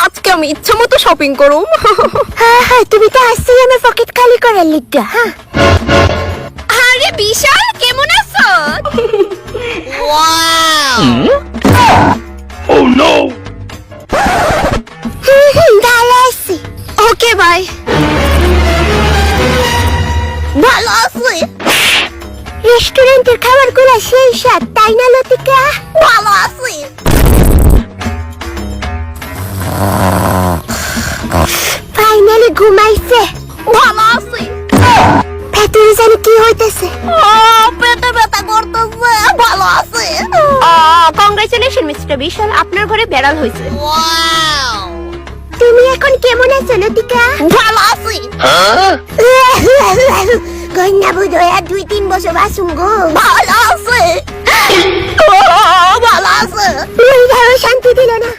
আজকে আমি ইচ্ছা মতো শপিং করুম। হ্যাঁ হ্যাঁ, তুমি তো আসছেই আমার পকেট খালি করার লিগা। হ্যাঁ, আরে বিশাল, কেমন আছো? ওয়াও! Oh no! ভালো আছি। Okay bye. ভালো আছি। রেস্টুরেন্টের খাবারগুলো সেই স্বাদ, তাই না লতিকা? ভালো আছি। ফাইনালি ঘুমাইছে। ভালো আছি। ভেতরে জানি কি হইতেছে। পেটে ব্যথা করতেছে। ভালো আছি। কংগ্রেচুলেশন মিস্টার বিশাল, আপনার ঘরে বেড়াল হয়েছে। ওয়াও! তুমি এখন কেমন আছো লতিকা? ভালো আছি। Huh? কন্যা বুধ হয়ে 2-3 বছর বাসুম গো। ভালো আছে। ভালো আছে। ওই ভালো শান্তি দিল না।